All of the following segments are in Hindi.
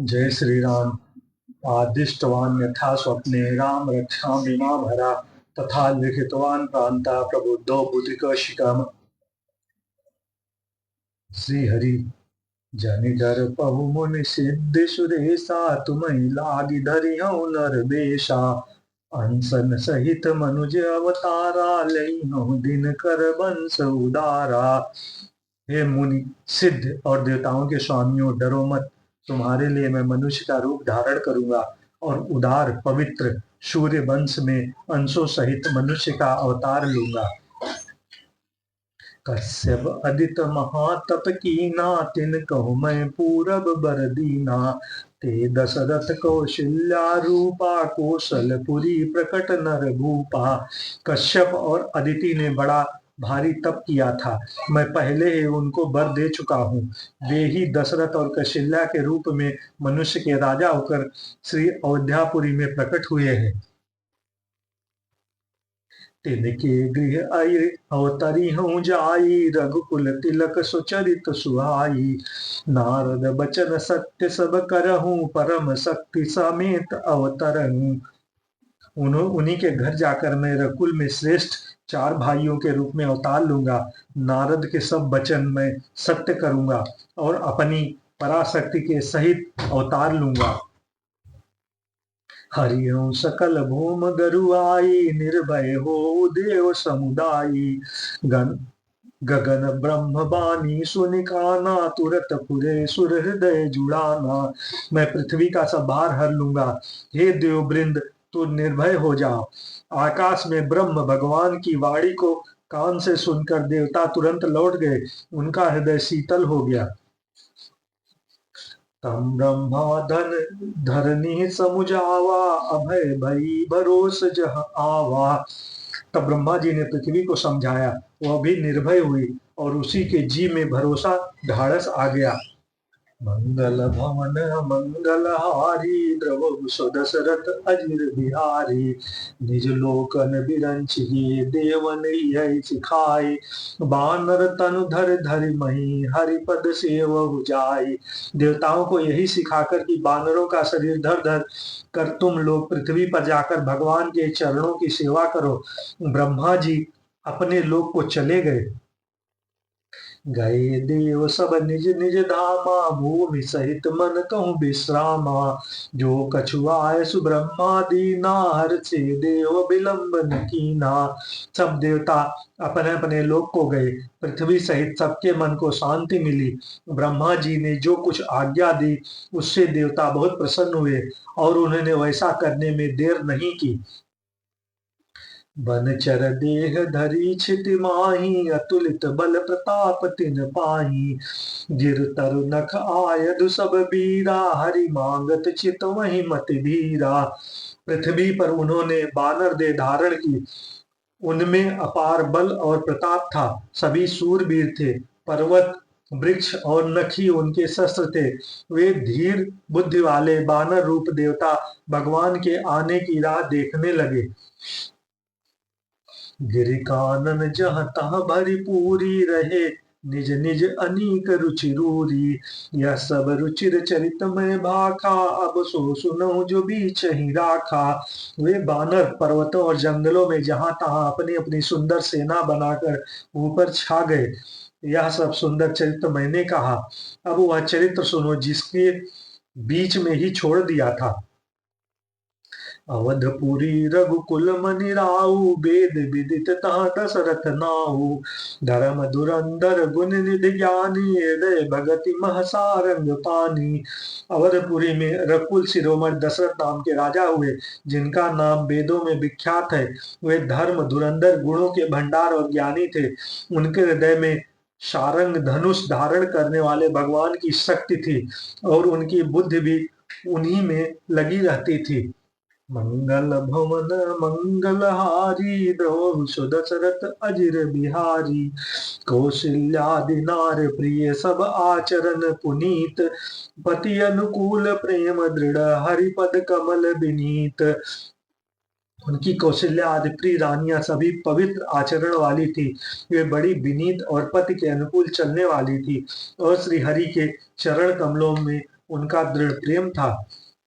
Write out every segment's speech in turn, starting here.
जय श्री राम। आदिष्टवान् यथा स्वप्ने राम रक्षामि मामहरा तथा लिखितवान् प्रांता प्रबुद्धो बुद्धिकौशिकम्। श्री हरि जनि डर पहु मुनि सिद्धि सुरेशा तुम्हि लागी धरि हऊँ नर बेशा। अंसन सहित मनुज अवतारा लई हूँ दिन कर बंस उदारा। हे मुनि सिद्ध और देवताओं के स्वामियों, डरो मत। तुम्हारे लिए मैं मनुष्य का रूप धारण करूंगा और उदार पवित्र सूर्य वंश में अंशों सहित मनुष्य का अवतार लूंगा। कश्यप अदित महातप कीना तिन कहूँ मैं पूरब बर दीना। ते दशरथ कौशल्या रूपा कौशलपुरी प्रकट नर भूपा। कश्यप और अदिति ने बड़ा भारी तप किया था, मैं पहले ही उनको वर दे चुका हूँ। वे ही दशरथ और कौशल्या के रूप में मनुष्य के राजा होकर श्री अयोध्यापुरी में प्रकट हुए हैं। तिनके गृह आई अवतरी हूँ जाई, रघुकुल तिलक सुचरित सुहाई। नारद बचन सत्य सब करहूँ, परम शक्ति समेत अवतरहूँ। उन्हीं के घर जाकर मैं रघुकुल में श्रेष्ठ 4 भाइयों के रूप में अवतार लूंगा। नारद के सब वचन मैं सत्य करूंगा और अपनी पराशक्ति के सहित अवतार लूंगा। हरिओं सकल भूम गरुआई, निर्भय हो देव समुदायी। गगन ब्रह्म बानी सुनिकाना, तुरत पुरे सुर हृदय जुड़ाना। मैं पृथ्वी का सब भार हर लूंगा। हे देव वृंद, तू निर्भय हो जाओ। आकाश में ब्रह्म भगवान की वाणी को कान से सुनकर देवता तुरंत लौट गए, उनका हृदय शीतल हो गया। तम ब्रह्मा धन धरनी समुझावा, अभय भई भरोस जह आवा। तब ब्रह्मा जी ने पृथ्वी को समझाया, वह भी निर्भय हुई और उसी के जी में भरोसा ढाढ़स आ गया। मंगल भवन मंगल हारी, द्रवहु दशरथ अजिर बिहारी। निज लोकन बिरंचिहि, देवन यही सिखाई। बानर तनु धर धरि मही, हरिपद सेवहु जाई। देवताओं को यही सिखाकर कि बानरों का शरीर धर धर कर तुम लोग पृथ्वी पर जाकर भगवान के चरणों की सेवा करो, ब्रह्मा जी अपने लोक को चले गए। गए देव सब निज निज धामा, भूमि सहित मन कहूँ विश्रामा। जो कछुआए सुब्रह्मा दीना, हर से देव विलंबन कीना। सब देवता अपने अपने लोक को गए, पृथ्वी सहित सबके मन को शांति मिली। ब्रह्मा जी ने जो कुछ आज्ञा दी उससे देवता बहुत प्रसन्न हुए और उन्होंने वैसा करने में देर नहीं की। बनचर देह धरी छिति माही, अतुलित बल प्रताप तिन पाही। गिर तरु नख आयधु सब बीरा, हरि मांगत चित वही मति धीरा। पृथ्वी पर उन्होंने बानर देह धारण की, उनमें अपार बल और प्रताप था। सभी सूरवीर थे, पर्वत वृक्ष और नखी उनके शस्त्र थे। वे धीर बुद्धि वाले बानर रूप देवता भगवान के आने की राह देखने लगे। गिरि कानन जहाँ तहाँ भरी पूरी, रहे निज निज अनीक रुचि रूरी। यह सब रुचिर चरित में भाखा, अब सो सुनहु जो बीच ही राखा। वे बानर पर्वतों और जंगलों में जहाँ तहाँ अपनी अपनी सुंदर सेना बनाकर ऊपर छा गए। यह सब सुंदर चरित्र मैंने कहा, अब वह चरित्र सुनो जिसके बीच में ही छोड़ दिया था। अवधपुरी रघुकुल मनि राऊ, वेद विदित तहाँ दशरथ नाऊ। धर्म धुरंधर गुण निधि ज्ञानी, हृदय भगति महसारंग पानी। अवधपुरी में रघुकुल शिरोमणि दशरथ नाम के राजा हुए, जिनका नाम वेदों में विख्यात है। वे धर्म धुरंधर गुणों के भंडार और ज्ञानी थे। उनके हृदय में सारंग धनुष धारण करने वाले भगवान की शक्ति थी और उनकी बुद्धि भी उन्हीं में लगी रहती थी। मंगल भवन मंगल हारी, द्रवहु दशरथ अजिर बिहारी। कौशल्यादि नार प्रिय सब आचरण पुनीत, पति अनुकूल प्रेम दृढ़ हरिपद कमल विनीत। उनकी कौशल्या आदि प्रिय रानियां सभी पवित्र आचरण वाली थी। वे बड़ी विनीत और पति के अनुकूल चलने वाली थी और श्री हरि के चरण कमलों में उनका दृढ़ प्रेम था।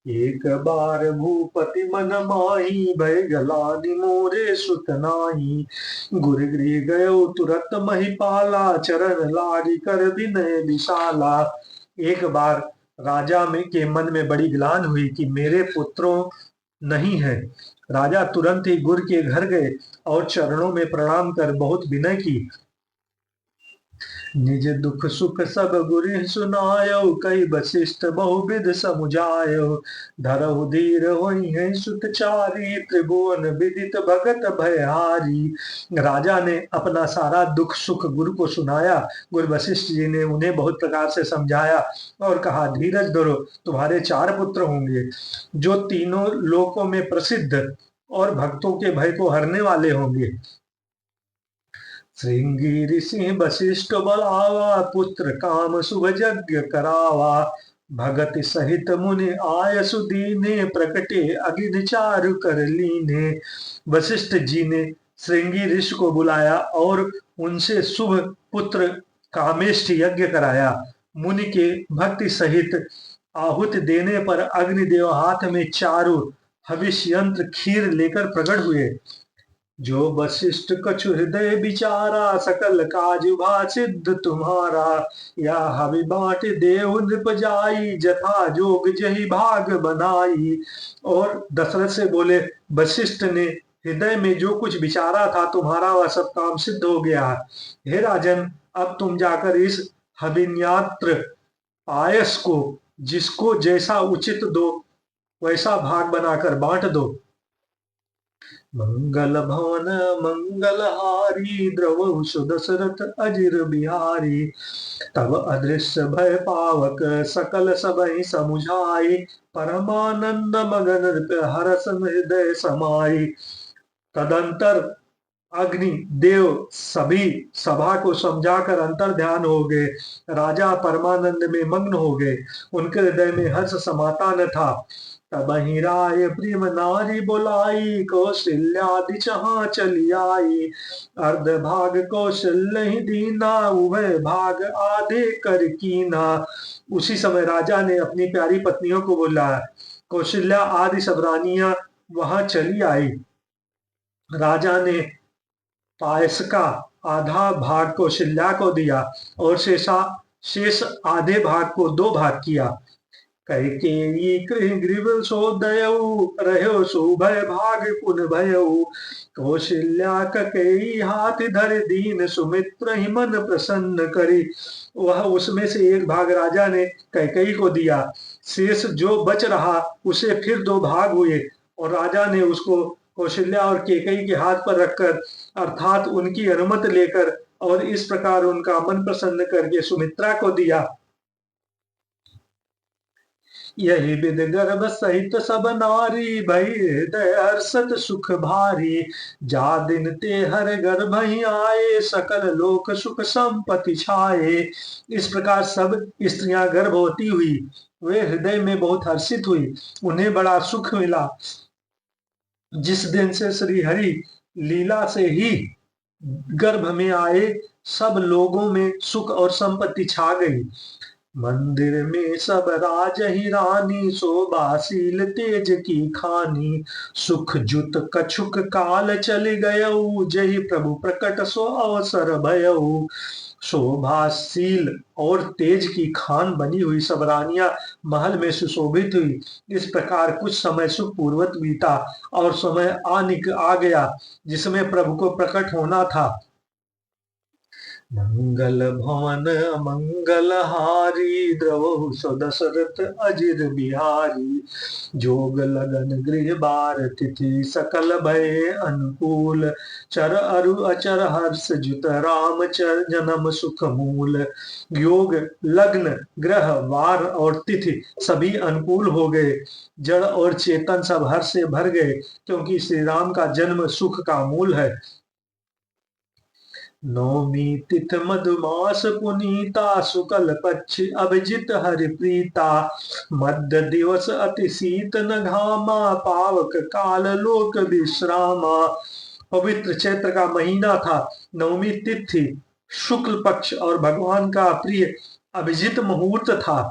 एक बार भूपति मन माही, भय गलानि मोरे सुत नाई। गुर गृह गयो तुरत महिपाला, चरण लागी कर विनय विशाला। एक बार राजा में के मन में बड़ी ग्लानि हुई कि मेरे पुत्रों नहीं है। राजा तुरंत ही गुर के घर गए और चरणों में प्रणाम कर बहुत विनय की। निज दुख सुख सब गुरु सुनायो, कई वशिष्ठ बहुविध समुझायो। धरहु धीर होई है सुतचारी, त्रिभुवन विदित भगत भयहारी। राजा ने अपना सारा दुख सुख गुरु को सुनाया। गुरु वशिष्ठ जी ने उन्हें बहुत प्रकार से समझाया और कहा, धीरज धरो, तुम्हारे 4 पुत्र होंगे जो तीनों लोकों में प्रसिद्ध और भक्तों के भय को हरने वाले होंगे। श्रृंगी ऋषि वशिष्ठ बलावा, पुत्र काम शुभ यज्ञ करावा। भगति सहित मुनि आय सुदीने, प्रकटे अगिन चारु कर लीने। वशिष्ठ जी ने श्रृंगी ऋषि को बुलाया और उनसे शुभ पुत्र कामेष्ट यज्ञ कराया। मुनि के भक्ति सहित आहुति देने पर अग्निदेव हाथ में चारु हविष यंत्र खीर लेकर प्रकट हुए। जो वशिष्ठ कछु हृदय विचारा, सकल काज भा सिद्ध तुम्हारा। या हवि बांट देहु नृप जाई, जथा जोग जही भाग बनाई। और दशरथ से बोले, वशिष्ठ ने हृदय में जो कुछ विचारा था तुम्हारा वह सब काम सिद्ध हो गया। हे राजन, अब तुम जाकर इस हविन्यात्र पायस को जिसको जैसा उचित दो वैसा भाग बनाकर बांट दो। मंगल भवन मंगलहारी, द्रवहु सुदशरथ अजिर बिहारी। तब अदृश्य भय पावक, सकल सबहि समुझाई। परमानंद मगन हरस हृदय समाई। तदंतर अग्नि देव सभी सभा को समझाकर अंतर ध्यान हो गए। राजा परमानंद में मग्न हो गए। उनके हृदय में हर्ष समाता न था। तब ही राय प्रेम नारी बुलाई, कौशल्यादि चहाँ चली आई। अर्ध भाग कौशल्य ही दीना, उभय भाग आधे कर कीना। उसी समय राजा ने अपनी प्यारी पत्नियों को बुलाया। कौशल्या आदि सब रानियां वहां चली आई। राजा ने पायस का आधा भाग कौशल्या को दिया और शेष आधे भाग को 2 भाग किया। कैकेयी ग्रीव सो दयऊ, रहो सुभय भाग पुन भयऊ। कौशल्या ककेयी हाथ धर दीन, सुमित्र ही मन प्रसन्न करी। वह उसमें से 1 भाग राजा ने कैकेयी को दिया। शेष जो बच रहा उसे फिर 2 भाग हुए और राजा ने उसको कौशल्या और कैकेयी के हाथ पर रखकर अर्थात उनकी अनुमति लेकर और इस प्रकार उनका मन प्रसन्न करके सुमित्रा को दिया। यही विध गर्भ सहित सब नारी, भई हृदय हर्षत सुख भारी। जा दिन ते हर गर्भ ही आए, सकल लोक सुख संपत्ति छाए। इस प्रकार सब स्त्रियां गर्भवती हुई। वे हृदय में बहुत हर्षित हुई। उन्हें बड़ा सुख मिला। जिस दिन से श्री हरि लीला से ही गर्भ में आए, सब लोगों में सुख और संपत्ति छा गई। मंदिर में सब राज ही रानी, शोभाशील तेज की खानी। सुख जुत कछुक काल चल गयऊ, जहि प्रभु प्रकट सो अवसर भयऊ। शोभाशील और तेज की खान बनी हुई सब रानियां महल में सुशोभित हुई। इस प्रकार कुछ समय सुख पूर्वक बीता और समय आ गया जिसमें प्रभु को प्रकट होना था। मंगल भवन मंगलहारी, द्रवहु दशरथ अजिर बिहारी। जोग लगन गृह बार तिथि, सकल भय अनुकूल। चर अरु अचर हर्ष जुत, राम चर जन्म सुख मूल। योग लग्न ग्रह वार और तिथि सभी अनुकूल हो गए। जड़ और चेतन सब हर्ष से भर गए क्योंकि श्री राम का जन्म सुख का मूल है। नौमी तिथ मधुमास पुनीता, शुक्ल पक्ष अभिजित हरि प्रीता। मध्य दिवस अति शीत न घामा, पावक काल लोक विश्रामा। पवित्र चैत्र का महीना था। नवमी तिथि शुक्ल पक्ष और भगवान का प्रिय अभिजित मुहूर्त था।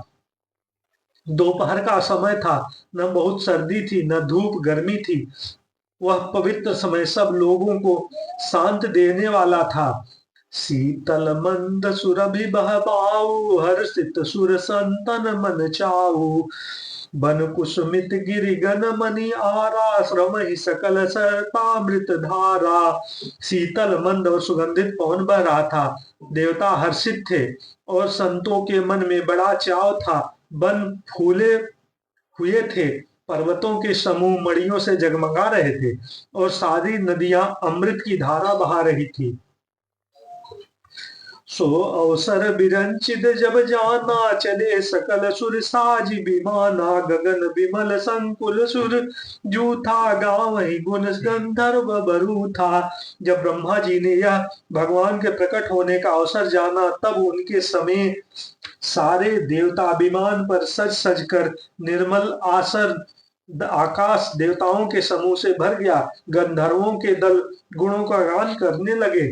दोपहर का समय था, न बहुत सर्दी थी न धूप गर्मी थी। वह पवित्र समय सब लोगों को शांत देने वाला था। शीतल मंद सुरभि बह पाऊ, हर्षित सुर संतन मन चाऊ। बन कुसुमित गिरि गन मनि आरा, श्रम ही सकल सर्पामृत धारा। शीतल मंद और सुगंधित पवन बह रहा था। देवता हर्षित थे और संतों के मन में बड़ा चाव था। वन फूले हुए थे, पर्वतों के समूह मणियों से जगमगा रहे थे और सारी नदियां अमृत की धारा बहा रही थी। सो अवसर बिरंचित जब जाना, चले सकल सुर साज विमाना। गगन विमल संकुल सुर जूथा, गावहि गुण गंधर्व बरू था। जब ब्रह्मा जी ने यह भगवान के प्रकट होने का अवसर जाना, तब उनके समय सारे देवता विमान पर सज सज कर निर्मल आसर आकाश देवताओं के समूह से भर गया। गंधर्वों के दल गुणों का गान करने लगे।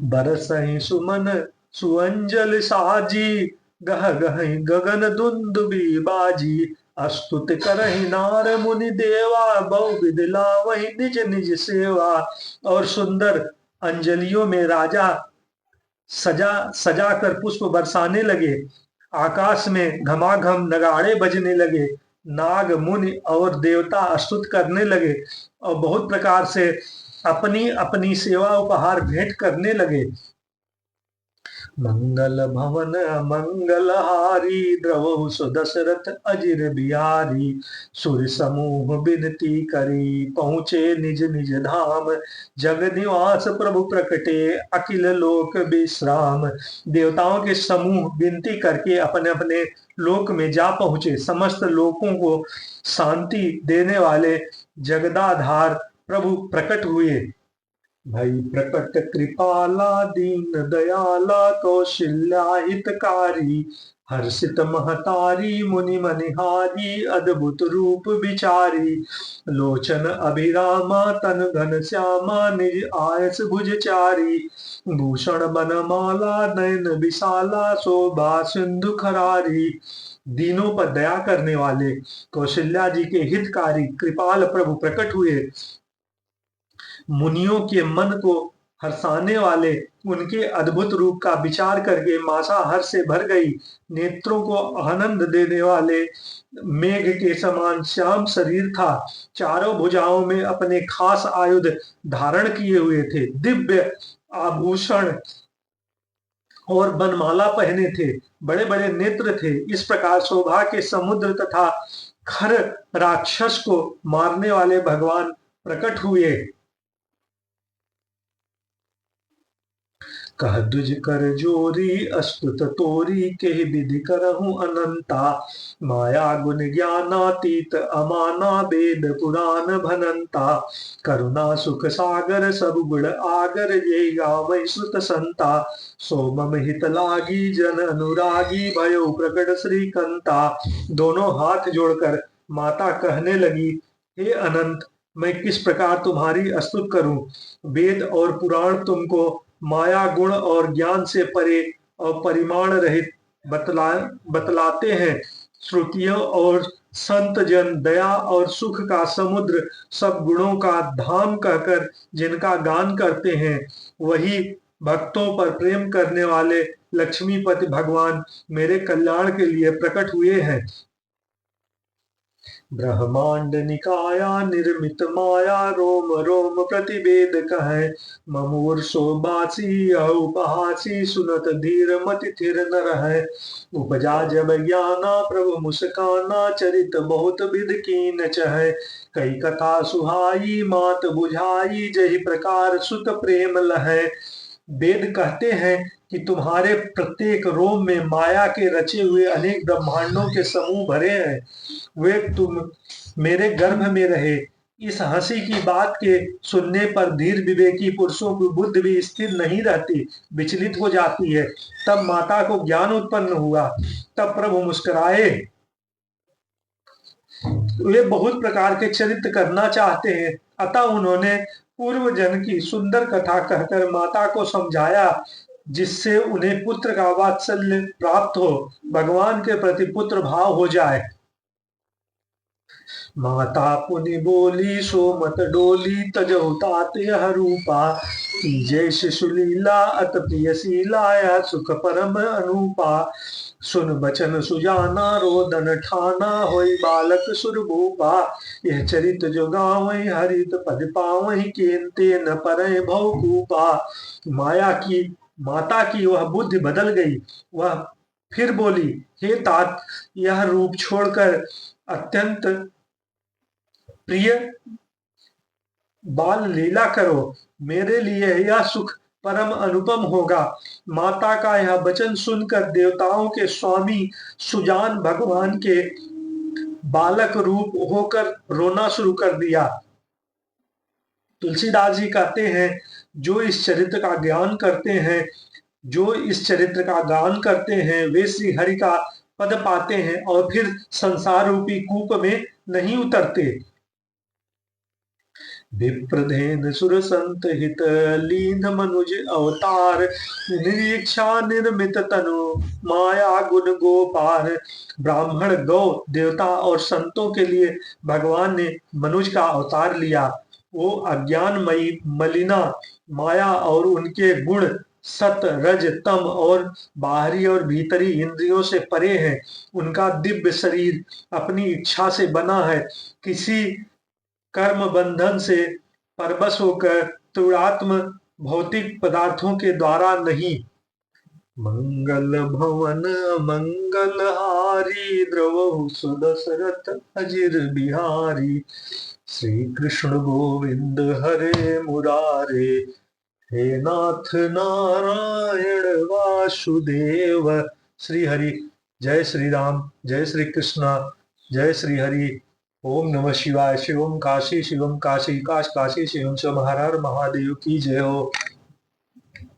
बरसहि सुमन सुअंजल साजी, गह गह गगन दुंदुबी बाजी। अस्तुत करहि नार मुनि देवा, बहुविध लावहि निज निज सेवा। और सुंदर अंजलियों में राजा सजा सजा कर पुष्प बरसाने लगे। आकाश में घमाघम नगाड़े बजने लगे। नाग मुनि और देवता स्तुत करने लगे और बहुत प्रकार से अपनी अपनी सेवा उपहार भेंट करने लगे। मंगल भवन मंगल हारी, द्रवहु सुदशरथ अजिर बिहारी। सुर समूह बिनती करी, पहुँचे निज निज धाम। जग निवास प्रभु प्रकटे, अखिल लोक विश्राम। देवताओं के समूह विनती करके अपने अपने लोक में जा पहुँचे। समस्त लोकों को शांति देने वाले जगदाधार प्रभु प्रकट हुए। भई प्रकट कृपाला दीन दयाला, कौशल्या हितकारी। हर्षित महतारी मुनि मनिहारी, अद्भुत रूप विचारी। लोचन अभिरामा तन घन श्यामा, निज आयस भुजचारी। भूषण बनमाला नयन विशाला, शोभा सिंधु खरारी। दीनों पर दया करने वाले कौशल्या जी के हितकारी कृपाल प्रभु प्रकट हुए। मुनियों के मन को हर्षाने वाले उनके अद्भुत रूप का विचार करके मासा हर्ष से भर गई। नेत्रों को आनंद देने वाले मेघ के समान श्याम शरीर था। चारों भुजाओं में अपने खास आयुध धारण किए हुए थे। दिव्य आभूषण और बनमाला पहने थे। बड़े बड़े नेत्र थे। इस प्रकार शोभा के समुद्र तथा खर राक्षस को मारने वाले भगवान प्रकट हुए। कह दुज कर जोरी अस्तुत तोरी, के विधि करहूं अनंता। माया गुण ज्ञानातीत अमाना, वेद पुराण भनंता। करुणा सुख सागर सब गुण आगर, ये गावै श्रुत संता। सो मम हित लागी जन अनुरागी, भयो प्रकट श्री कंता। दोनों हाथ जोड़कर माता कहने लगी, हे अनंत, मैं किस प्रकार तुम्हारी स्तुति करूं। वेद और पुराण तुमको माया गुण और ज्ञान से परे और परिमाण रहित बतलाते हैं। श्रुतियों और संत जन दया और सुख का समुद्र, सब गुणों का धाम कहकर जिनका गान करते हैं, वही भक्तों पर प्रेम करने वाले लक्ष्मीपति भगवान मेरे कल्याण के लिए प्रकट हुए हैं। ब्रह्मांड निकाया निर्मित माया, रोम रोम प्रतिवेद कहे। ममूर्षो बासी उपहासी, सुनत धीर मति थिर न रहे। उपजा जब ज्ञाना प्रभु मुस्काना, चरित बहुत विध कीन चहे। कई कथा सुहाई मात बुझाई, जही प्रकार सुत प्रेम लहे। वेद कहते हैं कि तुम्हारे प्रत्येक रोम में माया के रचे हुए अनेक ब्रह्मांडों के समूह भरे हैं। वे तुम मेरे गर्भ में रहे। इस हंसी की बात के सुनने पर धीर विवेकी पुरुषों की बुद्धि भी स्थिर नहीं रहती, विचलित हो जाती है। तब माता को ज्ञान उत्पन्न हुआ। तब प्रभु मुस्कुराए। वे बहुत प्रकार के चरित्र करना चाहते हैं, अतः उन्होंने पूर्व जन्म की सुंदर कथा कहकर माता को समझाया। जिससे उन्हें पुत्र का वात्सल्य प्राप्त हो, भगवान के प्रति पुत्र भाव हो जाए। माता पुनि बोली सो मत डोली, तजहु तात यह रूपा, जय शिशु लीला अत प्रिय शीला, यह सुख परम अनुपा। सुन बचन सुजाना रोदन ठाना, होई बालक सुर भूपा, यह चरित जो गावई हरित पद पावई, केनते न परय भवकूपा। माता की वह बुद्धि बदल गई, वह फिर बोली, हे तात, यह रूप छोड़कर अत्यंत प्रिय बाल लीला करो, मेरे लिए यह सुख परम अनुपम होगा। माता का यह वचन सुनकर देवताओं के स्वामी सुजान भगवान के बालक रूप होकर रोना शुरू कर दिया। तुलसीदास जी कहते हैं, जो इस चरित्र का ज्ञान करते हैं, जो इस चरित्र का गान करते हैं, वे श्री हरि का पद पाते हैं और फिर संसार रूपी कूप में नहीं उतरते। विप्रधेन सुर संत हित लीन मनुज अवतार, निरीक्षा निर्मित तनु माया गुण गोपार। ब्राह्मण, गौ, देवता और संतों के लिए भगवान ने मनुज का अवतार लिया। वो अज्ञानमयी मलिना माया और उनके गुण सत रज तम और बाहरी और भीतरी इंद्रियों से परे हैं। उनका दिव्य शरीर अपनी इच्छा से बना है, किसी कर्म बंधन से परवश होकर तुरात्म भौतिक पदार्थों के द्वारा नहीं। मंगल भवन मंगल हारी, द्रवहु सुदशरथ अजिर बिहारी। श्री कृष्ण गोविंद हरे मुरारे, हे नाथ नारायण वासुदेव। श्री हरि। जय श्री राम, जय श्री कृष्ण, जय श्री हरि। ओम नमः शिवाय। शिवम काशी, काश काशी, शिवम शिव। हर हर महादेव की जय हो।